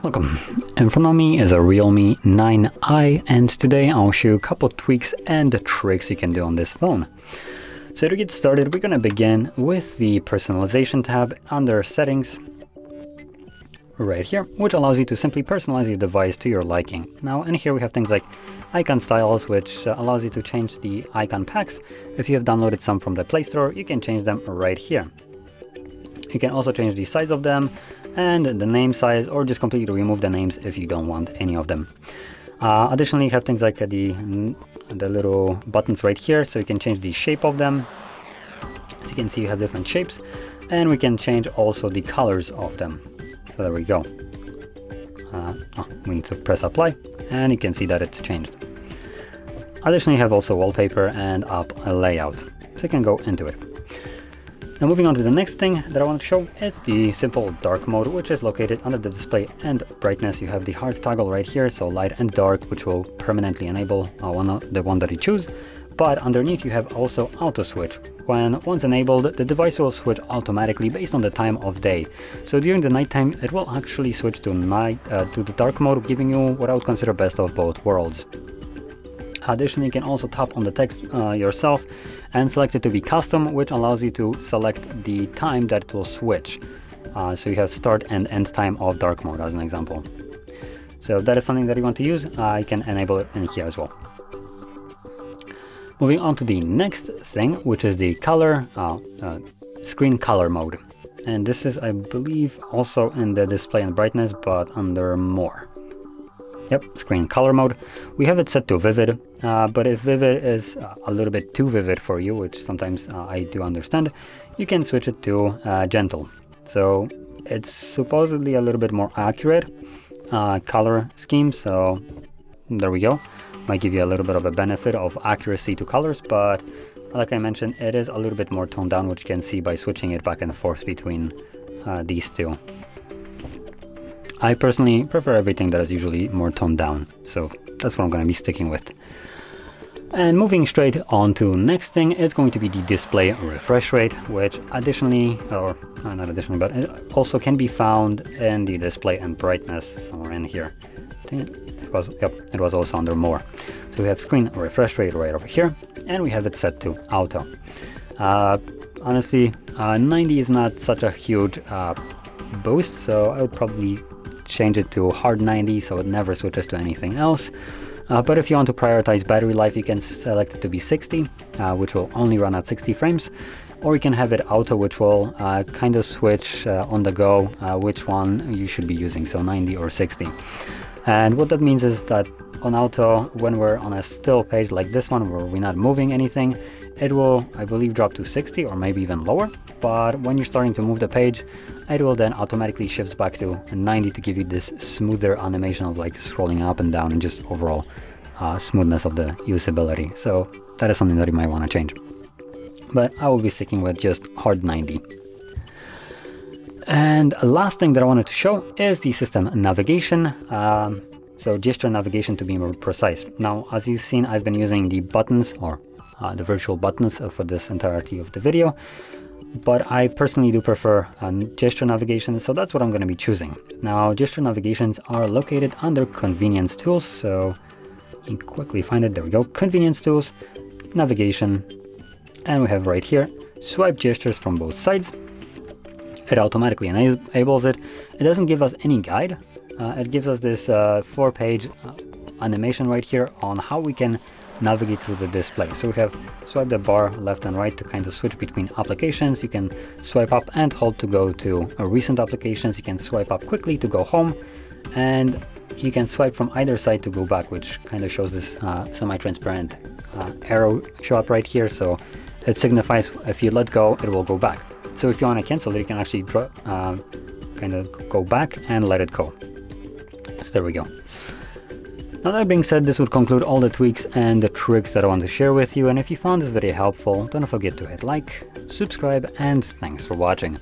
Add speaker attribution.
Speaker 1: Welcome. In front of me is a Realme 9i, and today I'll show you a couple of tweaks and tricks you can do on this phone. So to get started, we're going to begin with the Personalization tab under Settings right here, which allows you to simply personalize your device to your liking. Now in here we have things like icon styles, which allows you to change the icon packs. If you have downloaded some from the Play Store, you can change them right here. You can also change the size of them and the name size, or just completely remove the names if you don't want any of them. Additionally, you have things like the little buttons right here, so you can change the shape of them. As you can see, you have different shapes, and we can change also the colors of them. So there we go. We need to press apply, and you can see that it's changed. Additionally, you have also wallpaper and app layout, so you can go into it. Now moving on to the next thing that I want to show is the simple dark mode, which is located under the display and brightness. You have the hard toggle right here, so light and dark, which will permanently enable the one that you choose. But underneath you have also auto switch. Once enabled, the device will switch automatically based on the time of day. So during the nighttime, it will actually switch to the dark mode, giving you what I would consider best of both worlds. Additionally, you can also tap on the text yourself and select it to be custom, which allows you to select the time that it will switch. So you have start and end time of dark mode as an example. So if that is something that you want to use, you can enable it in here as well. Moving on to the next thing, which is the color screen color mode. And this is, I believe, also in the display and brightness, but under more. Yep, screen color mode. We have it set to vivid, but if vivid is a little bit too vivid for you, which sometimes I do understand, you can switch it to gentle. So it's supposedly a little bit more accurate color scheme, so there we go. Might give you a little bit of a benefit of accuracy to colors, but like I mentioned, it is a little bit more toned down, which you can see by switching it back and forth between these two. I personally prefer everything that is usually more toned down, so that's what I'm going to be sticking with. And moving straight on to next thing, it's going to be the display refresh rate, which additionally, or not additionally, but it also can be found in the display and brightness somewhere in here. I think it was also under more. So we have screen refresh rate right over here, and we have it set to auto. Honestly, 90 is not such a huge boost, so I would probably change it to hard 90 so it never switches to anything else. But if you want to prioritize battery life, you can select it to be 60, which will only run at 60 frames, or you can have it auto, which will kind of switch on the go which one you should be using, so 90 or 60. And what that means is that on auto, when we're on a still page like this one where we're not moving anything, it will, I believe, drop to 60 or maybe even lower. But when you're starting to move the page, it will then automatically shifts back to 90 to give you this smoother animation of like scrolling up and down and just overall smoothness of the usability. So that is something that you might want to change. But I will be sticking with just hard 90. And last thing that I wanted to show is the system navigation. So gesture navigation to be more precise. Now, as you've seen, I've been using the buttons or the virtual buttons for this entirety of the video, but I personally do prefer gesture navigation, so that's what I'm going to be choosing. Now, gesture navigations are located under convenience tools, so you can quickly find it. There we go, convenience tools, navigation, and we have right here swipe gestures from both sides. It automatically enables it. It doesn't give us any guide. It gives us this 4-page animation right here on how we can navigate through the display. So we have swipe the bar left and right to kind of switch between applications. You can swipe up and hold to go to recent applications. You can swipe up quickly to go home, and you can swipe from either side to go back, which kind of shows this semi-transparent arrow show up right here. So it signifies if you let go, it will go back. So if you want to cancel it, you can actually kind of go back and let it go. So there we go. Now that being said, this would conclude all the tweaks and the tricks that I want to share with you. And if you found this video helpful, don't forget to hit like, subscribe, and thanks for watching.